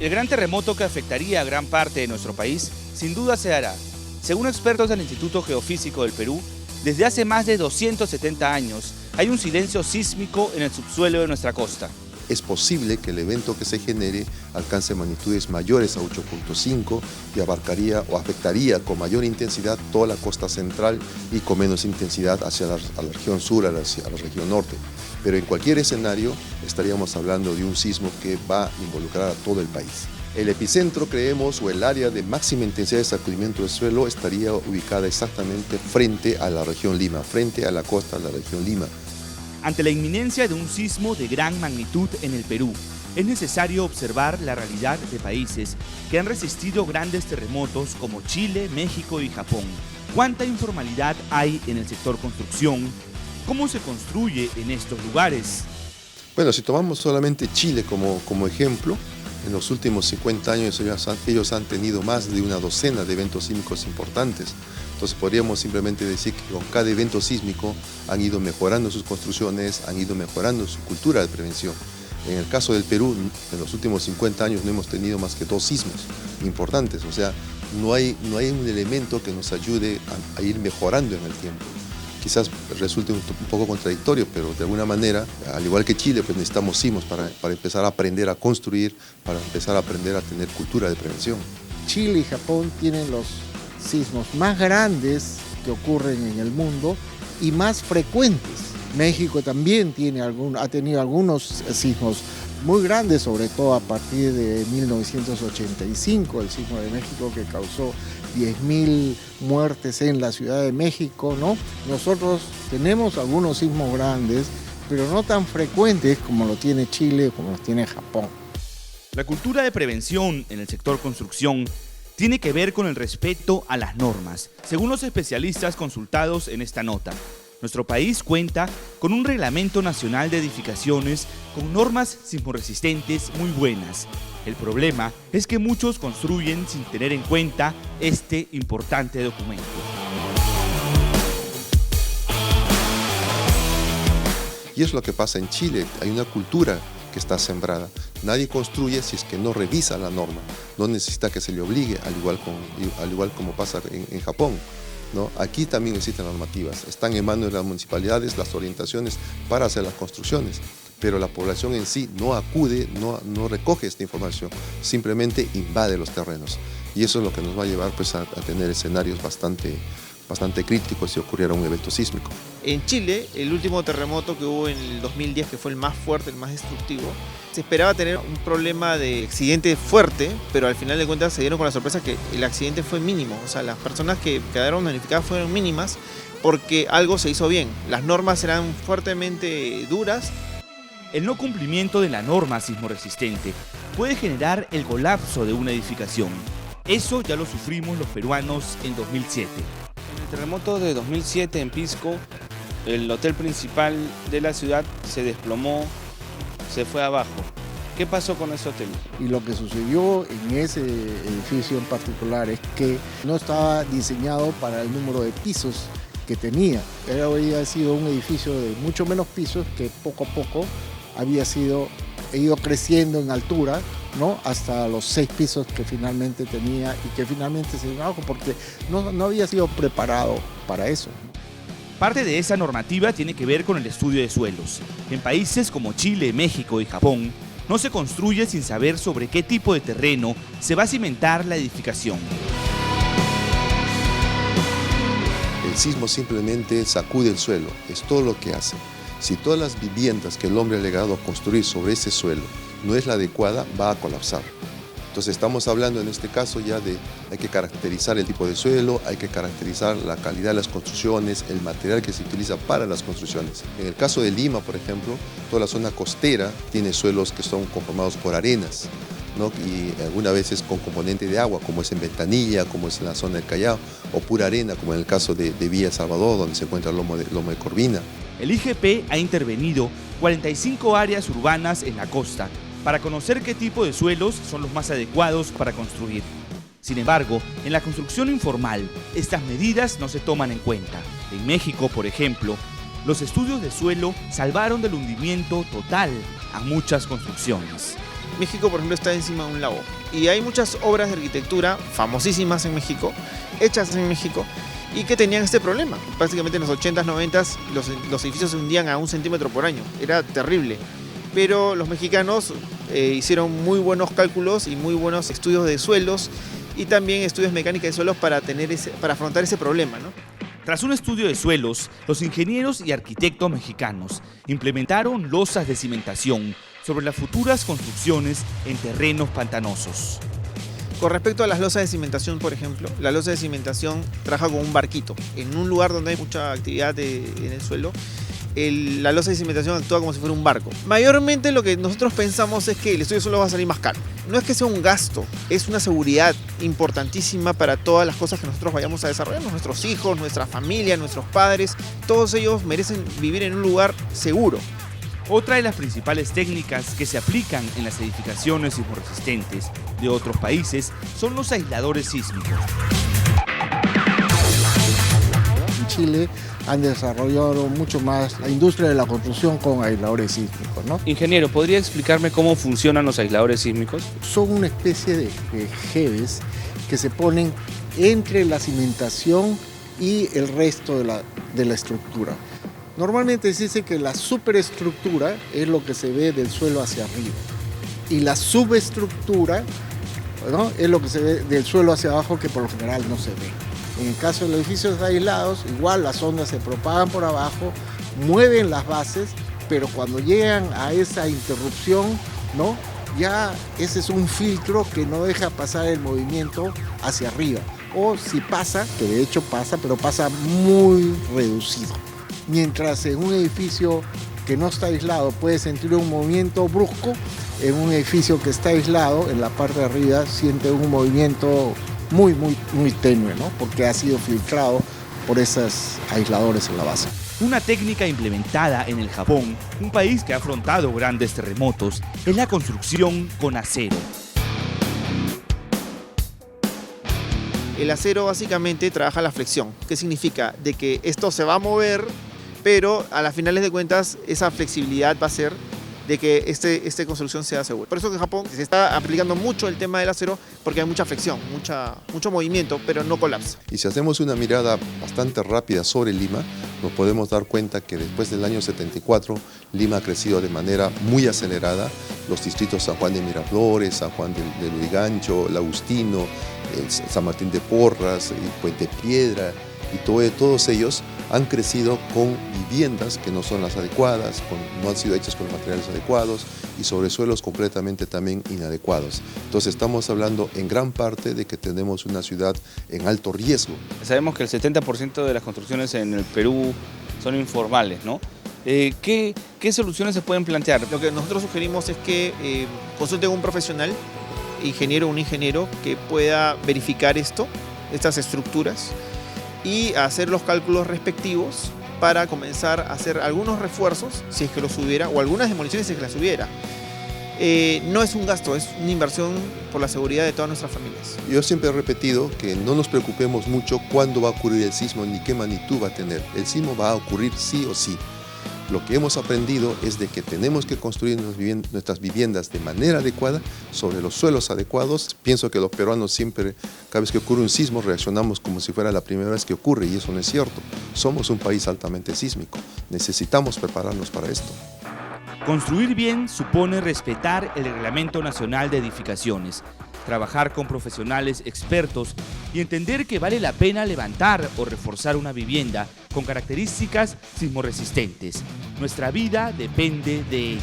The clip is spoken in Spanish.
El gran terremoto que afectaría a gran parte de nuestro país, sin duda se hará. Según expertos del Instituto Geofísico del Perú, desde hace más de 270 años hay un silencio sísmico en el subsuelo de nuestra costa. Es posible que el evento que se genere alcance magnitudes mayores a 8.5 y abarcaría o afectaría con mayor intensidad toda la costa central y con menos intensidad hacia la región sur, a la región norte. Pero en cualquier escenario estaríamos hablando de un sismo que va a involucrar a todo el país. El epicentro, creemos, o el área de máxima intensidad de sacudimiento del suelo estaría ubicada exactamente frente a la región Lima, frente a la costa de la región Lima. Ante la inminencia de un sismo de gran magnitud en el Perú, es necesario observar la realidad de países que han resistido grandes terremotos como Chile, México y Japón. ¿Cuánta informalidad hay en el sector construcción? ¿Cómo se construye en estos lugares? Bueno, si tomamos solamente Chile como ejemplo, en los últimos 50 años ellos han tenido más de una docena de eventos sísmicos importantes. Entonces podríamos simplemente decir que con cada evento sísmico han ido mejorando sus construcciones, han ido mejorando su cultura de prevención. En el caso del Perú, en los últimos 50 años no hemos tenido más que 2 sismos importantes. O sea, no hay un elemento que nos ayude a ir mejorando en el tiempo. Quizás resulte un poco contradictorio, pero de alguna manera, al igual que Chile, pues necesitamos sismos para empezar a aprender a construir, para empezar a aprender a tener cultura de prevención. Chile y Japón tienen los sismos más grandes que ocurren en el mundo y más frecuentes. México también ha tenido algunos sismos muy grandes, sobre todo a partir de 1985, el sismo de México que causó 10.000 muertes en la Ciudad de México, ¿no? Nosotros tenemos algunos sismos grandes, pero no tan frecuentes como lo tiene Chile, como lo tiene Japón. La cultura de prevención en el sector construcción tiene que ver con el respeto a las normas, según los especialistas consultados en esta nota. Nuestro país cuenta con un reglamento nacional de edificaciones con normas sismorresistentes muy buenas. El problema es que muchos construyen sin tener en cuenta este importante documento. Y es lo que pasa en Chile, hay una cultura que está sembrada. Nadie construye si es que no revisa la norma, no necesita que se le obligue, al igual como pasa en Japón, ¿no? Aquí también existen normativas, están en manos de las municipalidades las orientaciones para hacer las construcciones, pero la población en sí no acude, no recoge esta información, simplemente invade los terrenos. Y eso es lo que nos va a llevar pues, a tener escenarios bastante críticos si ocurriera un evento sísmico. En Chile, el último terremoto que hubo en el 2010, que fue el más fuerte, el más destructivo, se esperaba tener un problema de accidente fuerte, pero al final de cuentas se dieron con la sorpresa que el accidente fue mínimo. O sea, las personas que quedaron damnificadas fueron mínimas porque algo se hizo bien. Las normas eran fuertemente duras. El no cumplimiento de la norma sismorresistente puede generar el colapso de una edificación. Eso ya lo sufrimos los peruanos en 2007. En el terremoto de 2007 en Pisco, el hotel principal de la ciudad se desplomó, se fue abajo. ¿Qué pasó con ese hotel? Y lo que sucedió en ese edificio en particular es que no estaba diseñado para el número de pisos que tenía. Había sido un edificio de mucho menos pisos que poco a poco había ido creciendo en altura, ¿no? Hasta los 6 pisos que finalmente tenía y que finalmente se dio abajo porque no había sido preparado para eso. Parte de esa normativa tiene que ver con el estudio de suelos. En países como Chile, México y Japón, no se construye sin saber sobre qué tipo de terreno se va a cimentar la edificación. El sismo simplemente sacude el suelo, es todo lo que hace. Si todas las viviendas que el hombre ha llegado a construir sobre ese suelo no es la adecuada, va a colapsar. Entonces estamos hablando en este caso ya hay que caracterizar el tipo de suelo, hay que caracterizar la calidad de las construcciones, el material que se utiliza para las construcciones. En el caso de Lima, por ejemplo, toda la zona costera tiene suelos que son conformados por arenas, ¿no? Y algunas veces con componente de agua, como es en Ventanilla, como es en la zona del Callao, o pura arena, como en el caso de Villa Salvador, donde se encuentra el lomo de Corvina. El IGP ha intervenido 45 áreas urbanas en la costa para conocer qué tipo de suelos son los más adecuados para construir. Sin embargo, en la construcción informal, estas medidas no se toman en cuenta. En México, por ejemplo, los estudios de suelo salvaron del hundimiento total a muchas construcciones. México, por ejemplo, está encima de un lago y hay muchas obras de arquitectura famosísimas en México, hechas en México, y que tenían este problema. Prácticamente en los 80s, 90s los edificios se hundían a 1 centímetro por año. Era terrible. Pero los mexicanos hicieron muy buenos cálculos y muy buenos estudios de suelos y también estudios mecánicos de suelos para afrontar ese problema, ¿no? Tras un estudio de suelos, los ingenieros y arquitectos mexicanos implementaron losas de cimentación sobre las futuras construcciones en terrenos pantanosos. Con respecto a las losas de cimentación, por ejemplo, la losa de cimentación trabaja con un barquito. En un lugar donde hay mucha actividad en el suelo, la losa de cimentación actúa como si fuera un barco. Mayormente lo que nosotros pensamos es que el estudio de suelo va a salir más caro. No es que sea un gasto, es una seguridad importantísima para todas las cosas que nosotros vayamos a desarrollar. Nuestros hijos, nuestra familia, nuestros padres, todos ellos merecen vivir en un lugar seguro. Otra de las principales técnicas que se aplican en las edificaciones sismoresistentes de otros países son los aisladores sísmicos. En Chile han desarrollado mucho más la industria de la construcción con aisladores sísmicos, ¿no? Ingeniero, ¿podría explicarme cómo funcionan los aisladores sísmicos? Son una especie de jeves que se ponen entre la cimentación y el resto de la estructura. Normalmente se dice que la superestructura es lo que se ve del suelo hacia arriba y la subestructura, ¿no?, es lo que se ve del suelo hacia abajo, que por lo general no se ve. En el caso de los edificios aislados, igual las ondas se propagan por abajo, mueven las bases, pero cuando llegan a esa interrupción, ¿no?, ya ese es un filtro que no deja pasar el movimiento hacia arriba. O si pasa, que de hecho pasa, pero pasa muy reducido. Mientras en un edificio que no está aislado puede sentir un movimiento brusco, en un edificio que está aislado, en la parte de arriba, siente un movimiento muy tenue, ¿no?, porque ha sido filtrado por esos aisladores en la base. Una técnica implementada en el Japón, un país que ha afrontado grandes terremotos, es la construcción con acero. El acero básicamente trabaja la flexión. ¿Qué significa? De que esto se va a mover, pero a las finales de cuentas esa flexibilidad va a ser de que esta construcción sea segura. Por eso que en Japón se está aplicando mucho el tema del acero, porque hay mucha flexión, mucho movimiento, pero no colapsa. Y si hacemos una mirada bastante rápida sobre Lima, nos podemos dar cuenta que después del año 74, Lima ha crecido de manera muy acelerada. Los distritos San Juan de Miraflores, San Juan de Lurigancho, El Agustino, San Martín de Porras, Puente Piedra, y todos ellos han crecido con viviendas que no son las adecuadas, no han sido hechas con materiales adecuados y sobre suelos completamente también inadecuados. Entonces estamos hablando en gran parte de que tenemos una ciudad en alto riesgo. Sabemos que el 70% de las construcciones en el Perú son informales, ¿no? ¿Qué soluciones se pueden plantear? Lo que nosotros sugerimos es que consulten a un profesional, un ingeniero que pueda verificar estas estructuras y hacer los cálculos respectivos para comenzar a hacer algunos refuerzos, si es que los hubiera, o algunas demoliciones si es que las hubiera. No es un gasto, es una inversión por la seguridad de todas nuestras familias. Yo siempre he repetido que no nos preocupemos mucho cuándo va a ocurrir el sismo ni qué magnitud va a tener. El sismo va a ocurrir sí o sí. Lo que hemos aprendido es de que tenemos que construir nuestras viviendas de manera adecuada, sobre los suelos adecuados. Pienso que los peruanos siempre, cada vez que ocurre un sismo, reaccionamos como si fuera la primera vez que ocurre, y eso no es cierto. Somos un país altamente sísmico. Necesitamos prepararnos para esto. Construir bien supone respetar el Reglamento Nacional de Edificaciones, trabajar con profesionales expertos y entender que vale la pena levantar o reforzar una vivienda con características sismoresistentes. Nuestra vida depende de ello.